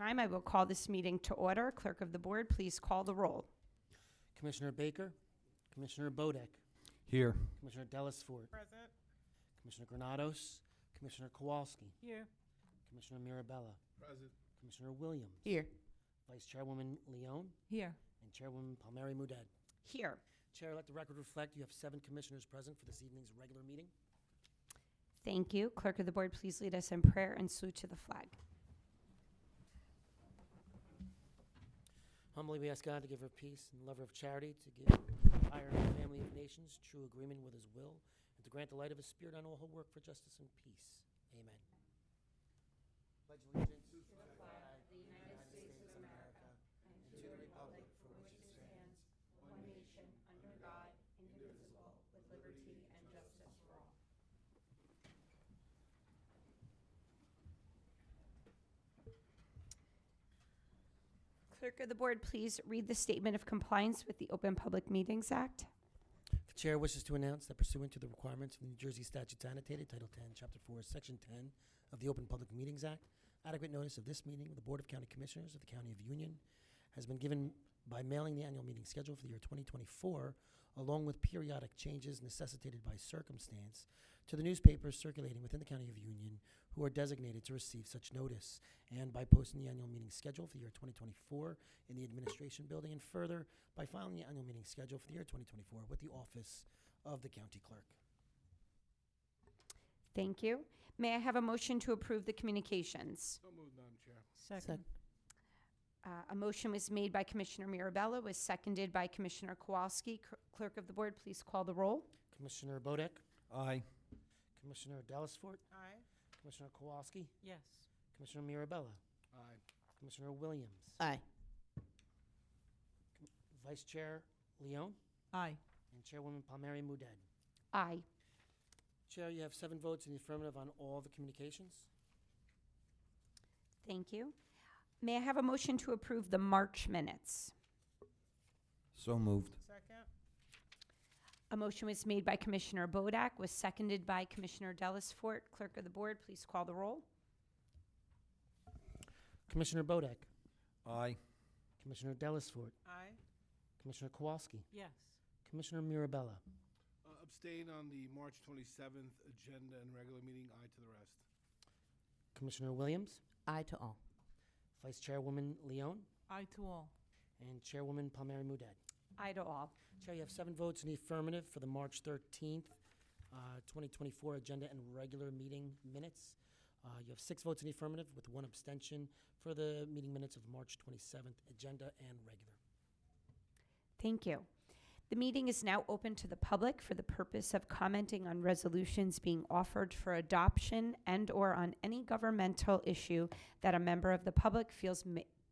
time, I will call this meeting to order. Clerk of the Board, please call the roll. Commissioner Baker, Commissioner Bodek, Here. Commissioner Dellisfort, Present. Commissioner Granados, Commissioner Kowalski, Here. Commissioner Mirabella, Present. Commissioner Williams, Here. Vice Chairwoman Leone, Here. and Chairwoman Palmieri Muedad. Here. Chair, let the record reflect you have 7 commissioners present for this evening's regular meeting. Thank you. Clerk of the Board, please lead us in prayer and salute to the flag. Humbly we ask God to give her peace and lover of charity, to give entire family of nations true agreement with his will, and to grant the light of his spirit on all who work for justice and peace. Amen. Pledge allegiance to the flag of the United States of America and to the republic for which it stands, one nation, under God, indivisible, with liberty and justice for all. Clerk of the Board, please read the statement of compliance with the Open Public Meetings Act. The chair wishes to announce that pursuant to the requirements of the New Jersey statutes annotated, Title 10, Chapter 4, Section 10 of the Open Public Meetings Act, adequate notice of this meeting of the Board of County Commissioners of the County of Union has been given by mailing the annual meeting schedule for the year 2024, along with periodic changes necessitated by circumstance, to the newspapers circulating within the County of Union who are designated to receive such notice, and by posting the annual meeting schedule for the year 2024 in the Administration Building, and further by filing the annual meeting schedule for the year 2024 with the Office of the County Clerk. Thank you. May I have a motion to approve the communications? So moved, Madam Chair. Second. A motion was made by Commissioner Mirabella, was seconded by Commissioner Kowalski. Clerk of the Board, please call the roll. Commissioner Bodek, Aye. Commissioner Dellisfort, Aye. Commissioner Kowalski, Yes. Commissioner Mirabella, Aye. Commissioner Williams, Aye. Vice Chair Leone, Aye. and Chairwoman Palmieri Muedad. Aye. Chair, you have 7 votes in the affirmative on all the communications. Thank you. May I have a motion to approve the March minutes? So moved. Second. A motion was made by Commissioner Bodak, was seconded by Commissioner Dellisfort. Clerk of the Board, please call the roll. Commissioner Bodek, Aye. Commissioner Dellisfort, Aye. Commissioner Kowalski, Yes. Commissioner Mirabella, Abstain on the March 27th agenda and regular meeting. Aye to the rest. Commissioner Williams, Aye to all. Vice Chairwoman Leone, Aye to all. and Chairwoman Palmieri Muedad. Aye to all. Chair, you have 7 votes in the affirmative for the March 13th, 2024 agenda and regular meeting minutes. You have 6 votes in the affirmative with 1 abstention for the meeting minutes of March 27th, agenda and regular. Thank you. The meeting is now open to the public for the purpose of commenting on resolutions being offered for adoption and/or on any governmental issue that a member of the public feels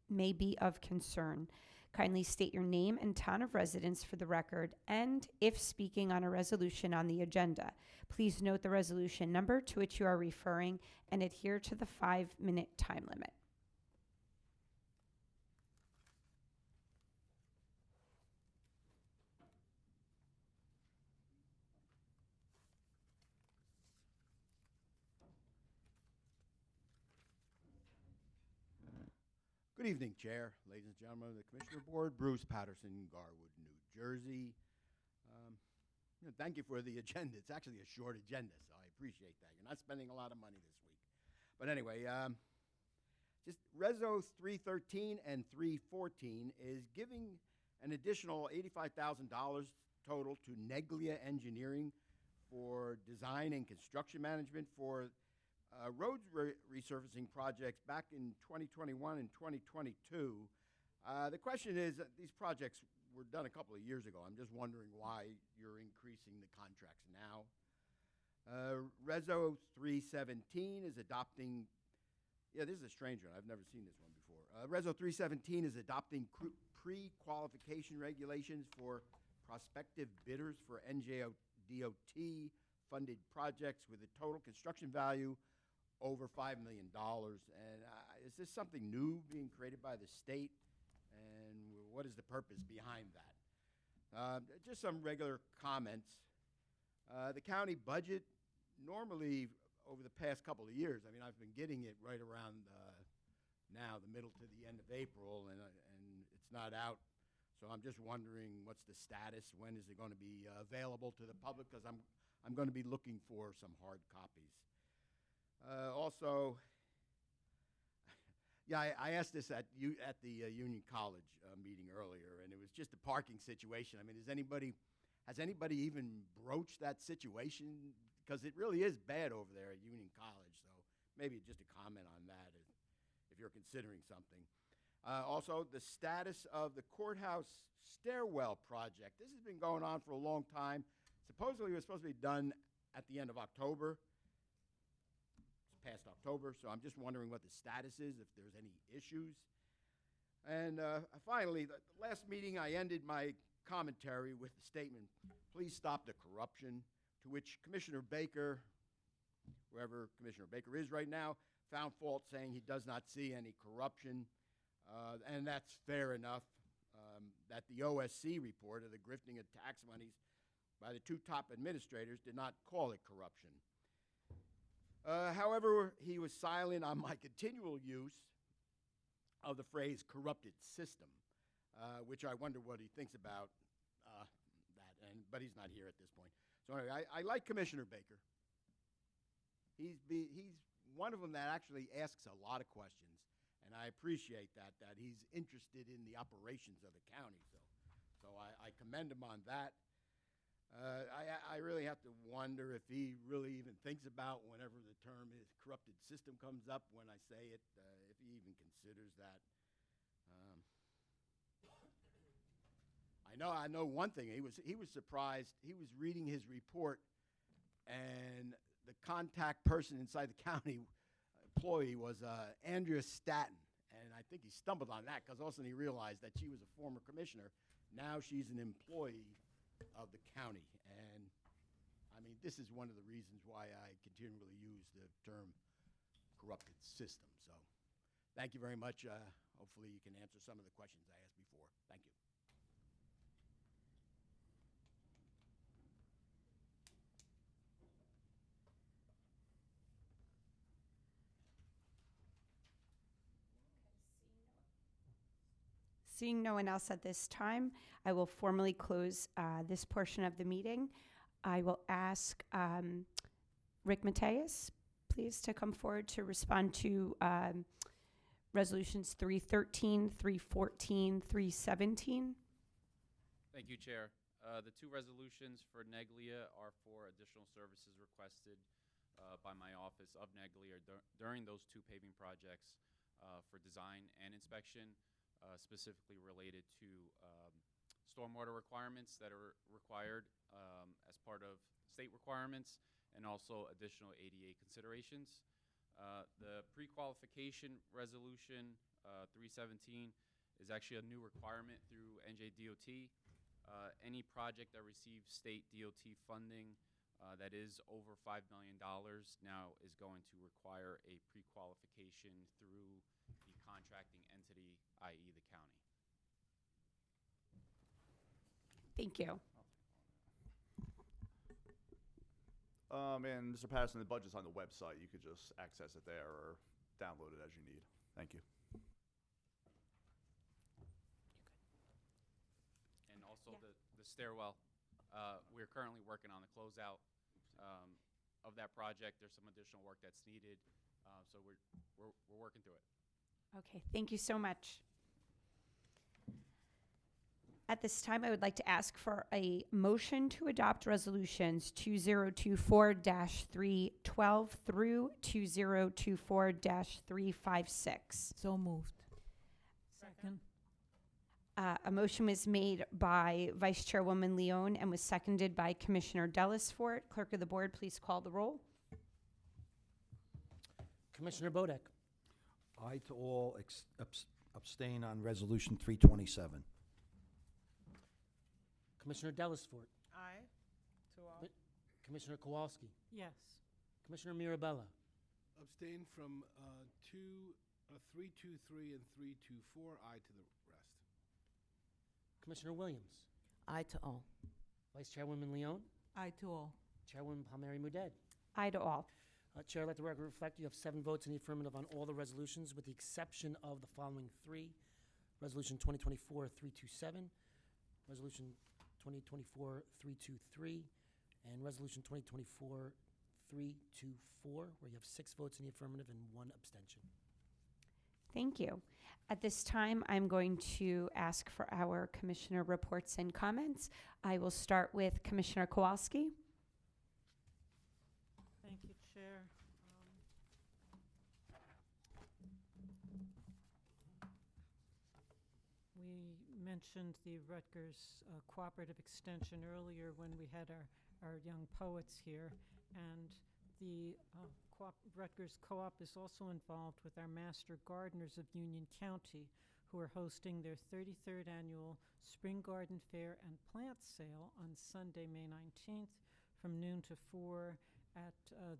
may be of concern. Kindly state your name and town of residence for the record, and if speaking on a resolution on the agenda, please note the resolution number to which you are referring and adhere to the 5-minute time limit. Good evening, Chair, ladies and gentlemen of the Commissioner Board. Bruce Patterson, Garwood, New Jersey. Thank you for the agenda. It's actually a short agenda, so I appreciate that. You're not spending a lot of money this week. But anyway, just Reso 313 and 314 is giving an additional $85,000 total to Neglia Engineering for design and construction management for roads resurfacing projects back in 2021 and 2022. The question is, these projects were done a couple of years ago. I'm just wondering why you're increasing the contracts now. Reso 317 is adopting, this is a strange one. I've never seen this one before. Reso 317 is adopting pre-qualification regulations for prospective bidders for NJDOT funded projects with a total construction value over $5 million. And is this something new being created by the state? And what is the purpose behind that? Just some regular comments. The county budget, normally over the past couple of years, I mean, I've been getting it right around now the middle to the end of April, and it's not out. So I'm just wondering, what's the status? When is it going to be available to the public? Because I'm going to be looking for some hard copies. Also, yeah, I asked this at the Union College meeting earlier, and it was just a parking situation. I mean, has anybody even broached that situation? Because it really is bad over there at Union College. So maybe just a comment on that if you're considering something. Also, the status of the courthouse stairwell project. This has been going on for a long time. Supposedly, it was supposed to be done at the end of October. It's past October, so I'm just wondering what the status is, if there's any issues. And finally, the last meeting, I ended my commentary with the statement, "Please stop the corruption," to which Commissioner Baker, wherever Commissioner Baker is right now, found fault, saying he does not see any corruption. And that's fair enough, that the OSC report of the grifting of tax monies by the two top administrators did not call it corruption. However, he was silent on my continual use of the phrase corrupted system, which I wonder what he thinks about that. But he's not here at this point. So anyway, I like Commissioner Baker. He's one of them that actually asks a lot of questions. And I appreciate that he's interested in the operations of the county. So I commend him on that. I really have to wonder if he really even thinks about whenever the term is corrupted system comes up when I say it, if he even considers that. I know one thing. He was surprised. He was reading his report, and the contact person inside the county employee was Andrea Staton, and I think he stumbled on that because all of a sudden he realized that she was a former commissioner. Now she's an employee of the county, and I mean, this is one of the reasons why I continually use the term corrupted system. So thank you very much. Hopefully you can answer some of the questions I asked before. Thank you. Seeing no one else at this time, I will formally close this portion of the meeting. I will ask Rick Mateus, please, to come forward to respond to resolutions 313, 314, 317. Thank you, Chair. The two resolutions for Neglia are for additional services requested by my office of Neglia during those two paving projects for design and inspection, specifically related to stormwater requirements that are required as part of state requirements, and also additional ADA considerations. The pre-qualification resolution 317 is actually a new requirement through NJDOT. Any project that receives state DOT funding that is over $5 million now is going to require a pre-qualification through the contracting entity, i.e. the county. Thank you. And Mr. Patterson, the budget's on the website. You could just access it there or download it as you need. Thank you. And also the stairwell. We're currently working on the closeout of that project. There's some additional work that's needed, so we're working through it. Okay, thank you so much. At this time, I would like to ask for a motion to adopt resolutions 2024-312 through 2024-356. So moved. Second. A motion was made by Vice Chairwoman Leone and was seconded by Commissioner Dellisfort. Clerk of the Board, please call the roll. Commissioner Bodek. Aye to all, abstain on Resolution 327. Commissioner Dellisfort. Aye. To all. Commissioner Kowalski. Yes. Commissioner Mirabella. Abstain from 323 and 324. Aye to the rest. Commissioner Williams. Aye to all. Vice Chairwoman Leone. Aye to all. Chairwoman Palmieri Muedad. Aye to all. Chair, let the record reflect you have 7 votes in the affirmative on all the resolutions, with the exception of the following 3. Resolution 2024-327, Resolution 2024-323, and Resolution 2024-324, where you have 6 votes in the affirmative and 1 abstention. Thank you. At this time, I'm going to ask for our commissioner reports and comments. I will start with Commissioner Kowalski. Thank you, Chair. We mentioned the Rutgers Cooperative Extension earlier when we had our young poets here, and the Rutgers Co-op is also involved with our Master Gardeners of Union County, who are hosting their 33rd annual Spring Garden Fair and Plant Sale on Sunday, May 19th from noon to 4 at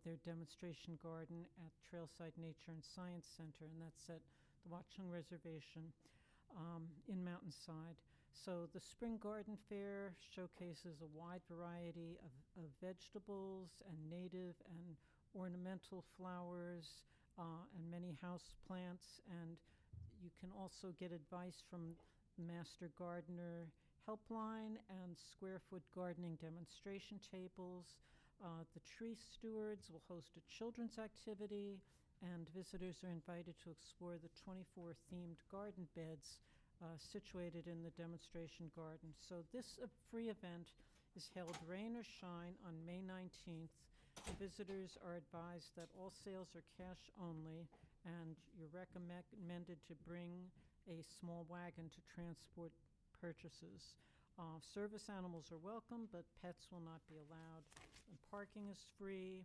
their demonstration garden at Trailside Nature and Science Center, and that's at the Watchung Reservation in Mountainside. So the Spring Garden Fair showcases a wide variety of vegetables and native and ornamental flowers and many house plants, and you can also get advice from the Master Gardener Helpline and square foot gardening demonstration tables. The tree stewards will host a children's activity, and visitors are invited to explore the 24 themed garden beds situated in the demonstration garden. So this free event is held rain or shine on May 19th. Visitors are advised that all sales are cash only, and you're recommended to bring a small wagon to transport purchases. Service animals are welcome, but pets will not be allowed. And parking is free,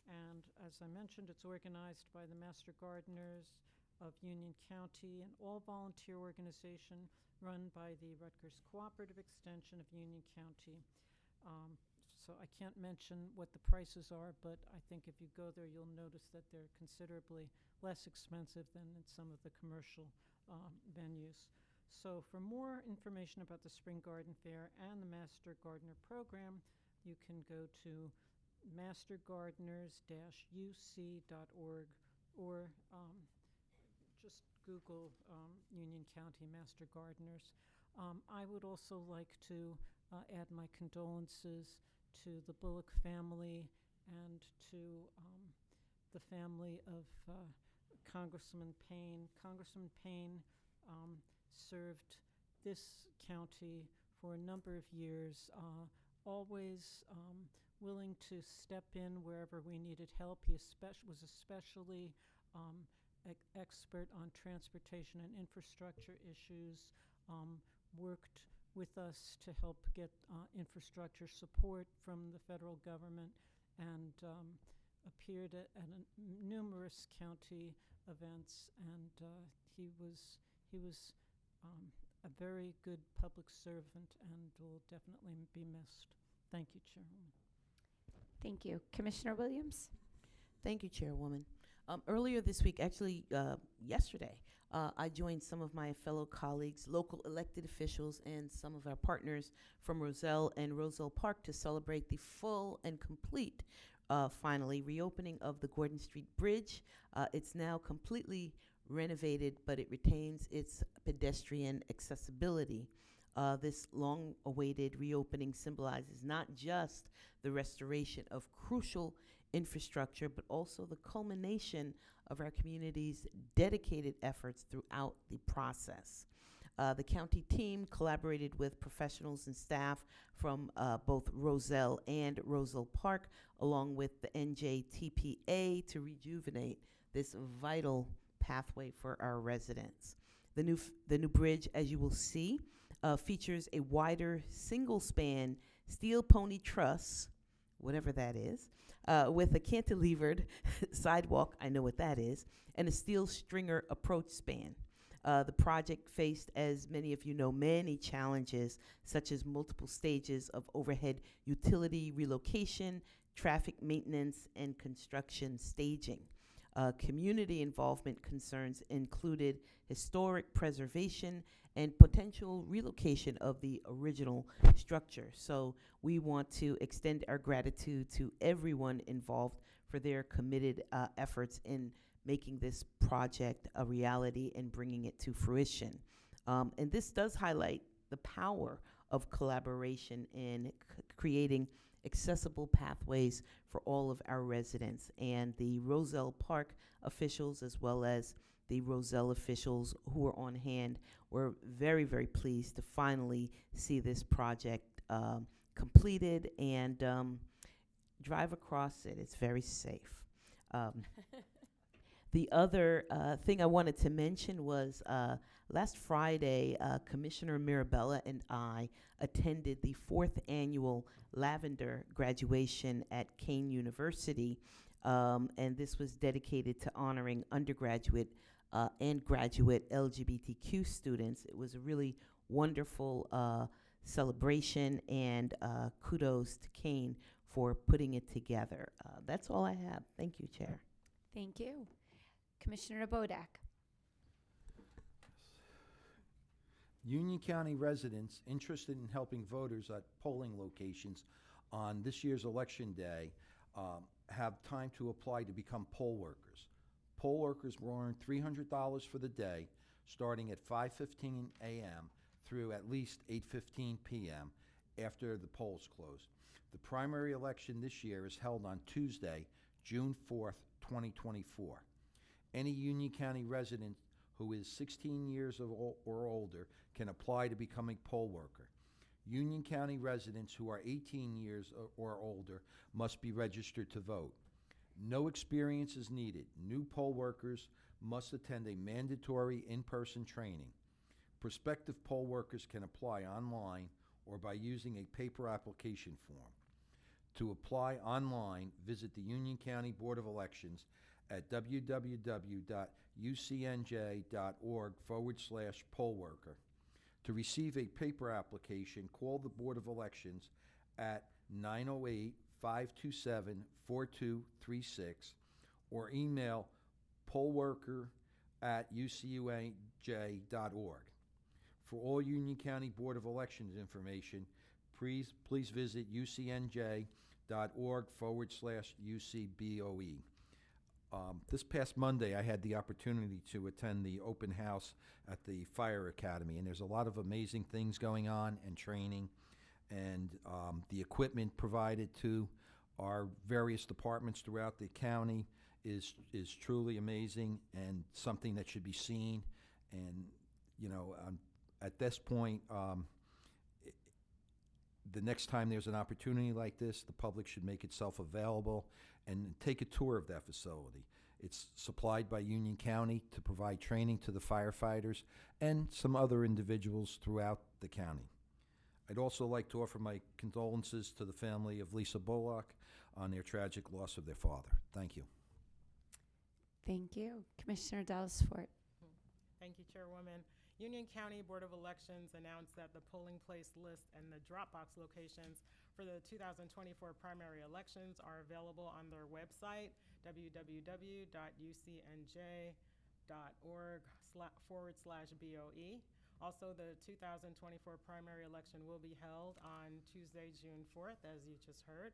and as I mentioned, it's organized by the Master Gardeners of Union County, an all-volunteer organization run by the Rutgers Cooperative Extension of Union County. So I can't mention what the prices are, but I think if you go there, you'll notice that they're considerably less expensive than in some of the commercial venues. So for more information about the Spring Garden Fair and the Master Gardener Program, you can go to mastergardeners-uc.org or just Google Union County Master Gardeners. I would also like to add my condolences to the Bullock family and to the family of Congressman Payne. Congressman Payne served this county for a number of years, always willing to step in wherever we needed help. He was especially expert on transportation and infrastructure issues, worked with us to help get infrastructure support from the federal government, and appeared at numerous county events, and he was a very good public servant and will definitely be missed. Thank you, Chairwoman. Thank you. Commissioner Williams? Thank you, Chairwoman. Earlier this week, actually yesterday, I joined some of my fellow colleagues, local elected officials, and some of our partners from Roselle and Roselle Park to celebrate the full and complete, finally, reopening of the Gordon Street Bridge. It's now completely renovated, but it retains its pedestrian accessibility. This long-awaited reopening symbolizes not just the restoration of crucial infrastructure, but also the culmination of our community's dedicated efforts throughout the process. The county team collaborated with professionals and staff from both Roselle and Roselle Park, along with the NJTPA, to rejuvenate this vital pathway for our residents. The new bridge, as you will see, features a wider single-span steel pony truss, whatever that is, with a cantilevered sidewalk, I know what that is, and a steel stringer approach span. The project faced, as many of you know, many challenges, such as multiple stages of overhead utility relocation, traffic maintenance, and construction staging. Community involvement concerns included historic preservation and potential relocation of the original structure. So we want to extend our gratitude to everyone involved for their committed efforts in making this project a reality and bringing it to fruition. And this does highlight the power of collaboration in creating accessible pathways for all of our residents. And the Roselle Park officials, as well as the Roselle officials who were on hand, were very, very pleased to finally see this project completed and drive across it. It's very safe. The other thing I wanted to mention was last Friday, Commissioner Mirabella and I attended the 4th annual Lavender graduation at Kane University, and this was dedicated to honoring undergraduate and graduate LGBTQ students. It was a really wonderful celebration, and kudos to Kane for putting it together. That's all I have. Thank you, Chair. Thank you. Commissioner Bodak. Union County residents interested in helping voters at polling locations on this year's election day have time to apply to become poll workers. Poll workers will earn $300 for the day, starting at 5:15 a.m. through at least 8:15 p.m. after the polls close. The primary election this year is held on Tuesday, June 4th, 2024. Any Union County resident who is 16 years or older can apply to become a poll worker. Union County residents who are 18 years or older must be registered to vote. No experience is needed. New poll workers must attend a mandatory in-person training. Prospective poll workers can apply online or by using a paper application form. To apply online, visit the Union County Board of Elections at www.ucnj.org/pollworker. To receive a paper application, call the Board of Elections at 908-527-4236 or email pollworker@ucnj.org. For all Union County Board of Elections information, please visit ucnj.org/UCBOE. This past Monday, I had the opportunity to attend the open house at the Fire Academy, and there's a lot of amazing things going on and training, and the equipment provided to our various departments throughout the county is truly amazing and something that should be seen. And, you know, at this point, the next time there's an opportunity like this, the public should make itself available and take a tour of that facility. It's supplied by Union County to provide training to the firefighters and some other individuals throughout the county. I'd also like to offer my condolences to the family of Lisa Bullock on their tragic loss of their father. Thank you. Thank you. Commissioner Dallas Fort. Thank you, Chairwoman. Union County Board of Elections announced that the polling place list and the drop box locations for the 2024 primary elections are available on their website, www.ucnj.org/BOE. Also, the 2024 primary election will be held on Tuesday, June 4th, as you just heard.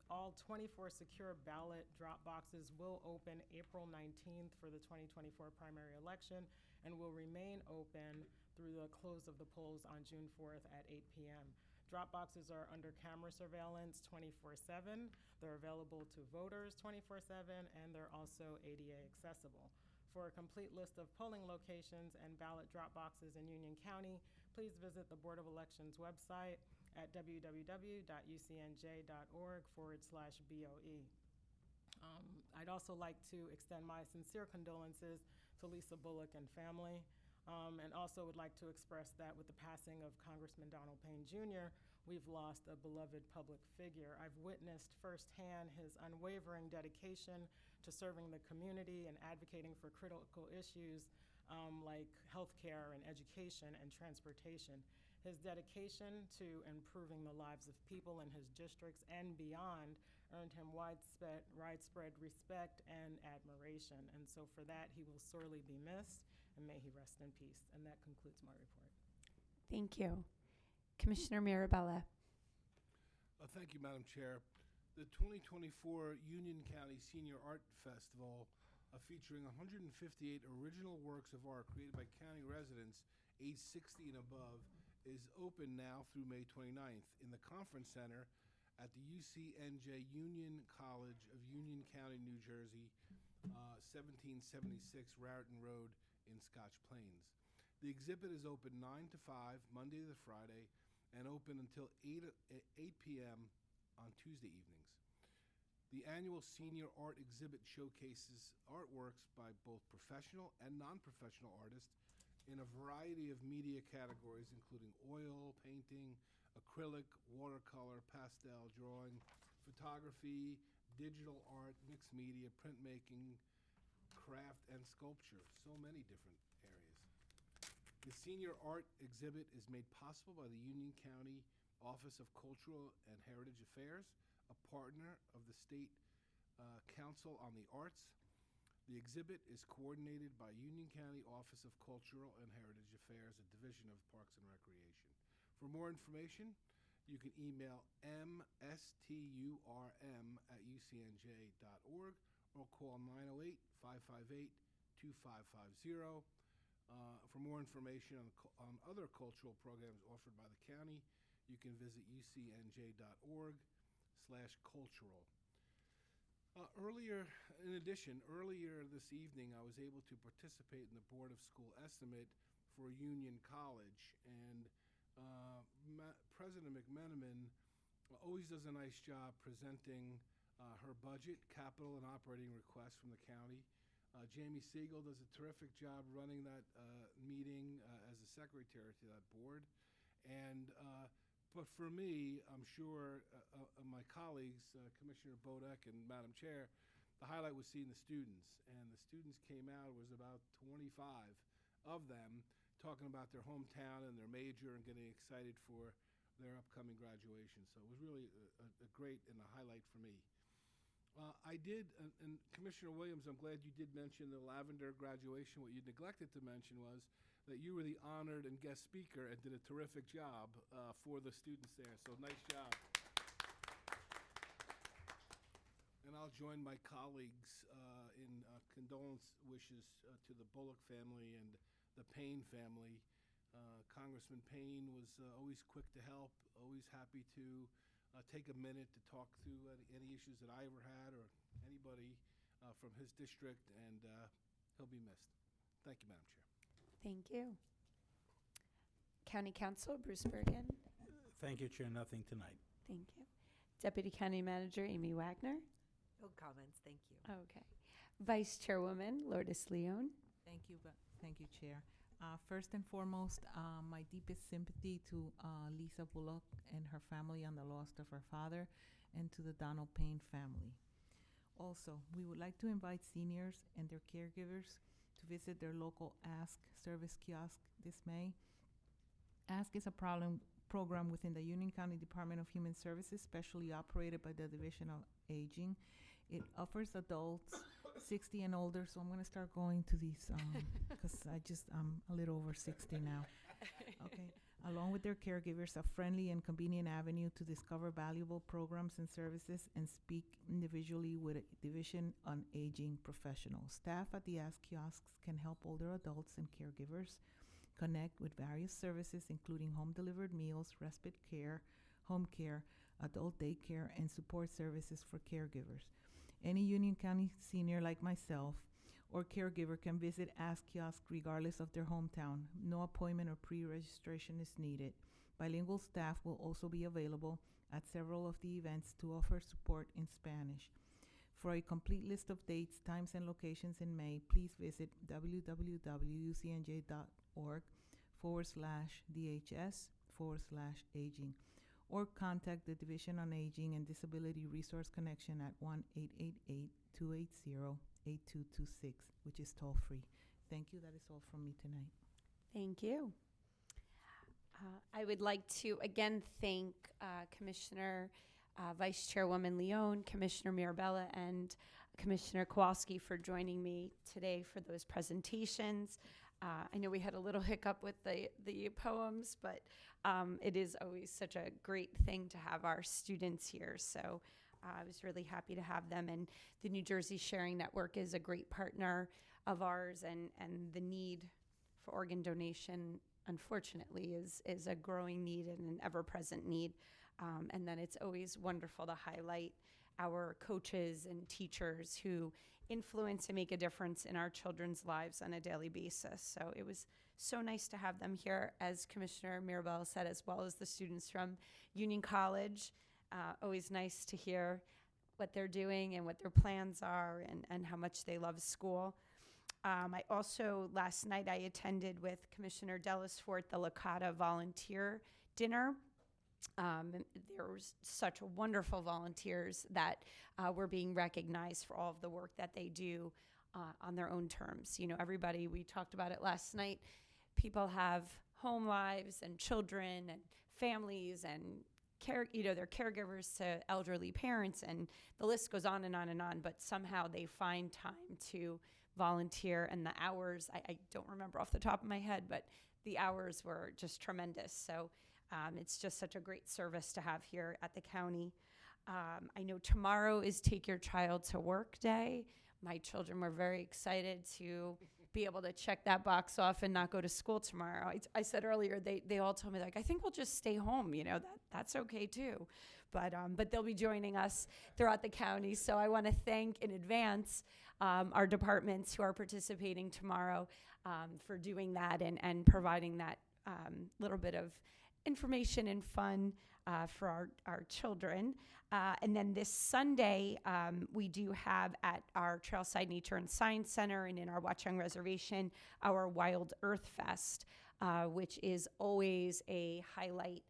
All 24 secure ballot drop boxes will open April 19th for the 2024 primary election and will remain open through the close of the polls on June 4th at 8 p.m. Drop boxes are under camera surveillance 24/7. They're available to voters 24/7, and they're also ADA accessible. For a complete list of polling locations and ballot drop boxes in Union County, please visit the Board of Elections website at www.ucnj.org/BOE. I'd also like to extend my sincere condolences to Lisa Bullock and family, and also would like to express that with the passing of Congressman Donald Payne Jr., we've lost a beloved public figure. I've witnessed firsthand his unwavering dedication to serving the community and advocating for critical issues like healthcare and education and transportation. His dedication to improving the lives of people in his districts and beyond earned him widespread respect and admiration. And so for that, he will sorely be missed, and may he rest in peace. And that concludes my report. Thank you. Commissioner Mirabella. Thank you, Madam Chair. The 2024 Union County Senior Art Festival, featuring 158 original works of art created by county residents age 60 and above, is open now through May 29th in the Conference Center at the UCNJ Union College of Union County, New Jersey, 1776 Raritan Road in Scotch Plains. The exhibit is open 9 to 5, Monday to Friday, and open until 8 p.m. on Tuesday evenings. The annual Senior Art Exhibit showcases artworks by both professional and non-professional artists in a variety of media categories, including oil, painting, acrylic, watercolor, pastel, drawing, photography, digital art, mixed media, printmaking, craft, and sculpture. So many different areas. The Senior Art Exhibit is made possible by the Union County Office of Cultural and Heritage Affairs, a partner of the State Council on the Arts. The exhibit is coordinated by Union County Office of Cultural and Heritage Affairs, a division of Parks and Recreation. For more information, you can email msturm@ucnj.org or call 908-558-2550. For more information on other cultural programs offered by the county, you can visit ucnj.org/cultural. Earlier this evening, I was able to participate in the Board of School Estimate for Union College, and President McMenamin always does a nice job presenting her budget, capital, and operating requests from the county. Jamie Siegel does a terrific job running that meeting as a secretary to that board. But for me, I'm sure my colleagues, Commissioner Bodek and Madam Chair, the highlight was seeing the students. And the students came out, was about 25 of them, talking about their hometown and their major and getting excited for their upcoming graduation. So it was really a great and a highlight for me. I did, and Commissioner Williams, I'm glad you did mention the Lavender graduation. What you neglected to mention was that you were the honored and guest speaker and did a terrific job for the students there. So nice job. And I'll join my colleagues in condolence wishes to the Bullock family and the Payne family. Congressman Payne was always quick to help, always happy to take a minute to talk through any issues that I ever had or anybody from his district, and he'll be missed. Thank you, Madam Chair. Thank you. County Council, Bruce Bergen. Thank you, Chair. Nothing tonight. Thank you. Deputy County Manager Amy Wagner. No comments, thank you. Okay. Vice Chairwoman Lourdes Leon. Thank you, Chair. First and foremost, my deepest sympathy to Lisa Bullock and her family on the loss of her father, and to the Donald Payne family. Also, we would like to invite seniors and their caregivers to visit their local Ask service kiosk this May. Ask is a program within the Union County Department of Human Services, specially operated by the Division of Aging. It offers adults 60 and older, so I'm going to start going to these because I'm a little over 60 now. Okay. Along with their caregivers, a friendly and convenient avenue to discover valuable programs and services and speak individually with a Division on Aging professional. Staff at the Ask kiosks can help older adults and caregivers connect with various services, including home-delivered meals, respite care, home care, adult daycare, and support services for caregivers. Any Union County senior like myself or caregiver can visit Ask Kiosk regardless of their hometown. No appointment or pre-registration is needed. Bilingual staff will also be available at several of the events to offer support in Spanish. For a complete list of dates, times, and locations in May, please visit www.ucnj.org/DHS/aging or contact the Division on Aging and Disability Resource Connection at 1-888-280-8226, which is toll-free. Thank you. That is all from me tonight. Thank you. I would like to again thank Commissioner Vice Chairwoman Leon, Commissioner Mirabella, and Commissioner Kowalski for joining me today for those presentations. I know we had a little hiccup with the poems, but it is always such a great thing to have our students here. So I was really happy to have them. And the New Jersey Sharing Network is a great partner of ours, and the need for organ donation, unfortunately, is a growing need and an ever-present need. And then it's always wonderful to highlight our coaches and teachers who influence and make a difference in our children's lives on a daily basis. So it was so nice to have them here, as Commissioner Mirabel said, as well as the students from Union College. Always nice to hear what they're doing and what their plans are, and how much they love school. I also, last night, I attended with Commissioner Dellisfort the Licata Volunteer Dinner. There was such wonderful volunteers that were being recognized for all of the work that they do on their own terms. You know, everybody, we talked about it last night, people have home lives and children and families and they're caregivers to elderly parents, and the list goes on and on and on, but somehow they find time to volunteer, and the hours, I don't remember off the top of my head, but the hours were just tremendous. So it's just such a great service to have here at the county. I know tomorrow is Take Your Child to Work Day. My children were very excited to be able to check that box off and not go to school tomorrow. I said earlier, they all told me, like, I think we'll just stay home, you know, that's okay too. But they'll be joining us throughout the county. So I want to thank in advance our departments who are participating tomorrow for doing that and providing that little bit of information and fun for our children. And then this Sunday, we do have at our Trailside Nature and Science Center and in our Watchung Reservation, our Wild Earth Fest, which is always a highlight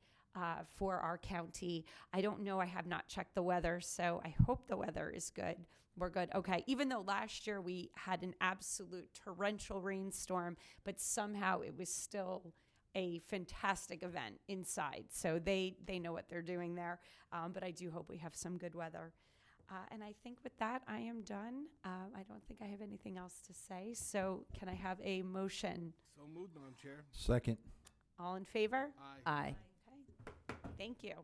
for our county. I don't know, I have not checked the weather, so I hope the weather is good. We're good. Okay. Even though last year we had an absolute torrential rainstorm, but somehow it was still a fantastic event inside. So they know what they're doing there. But I do hope we have some good weather. And I think with that, I am done. I don't think I have anything else to say. So can I have a motion? So moved, Madam Chair. Second. All in favor? Aye. Aye. Okay. Thank you.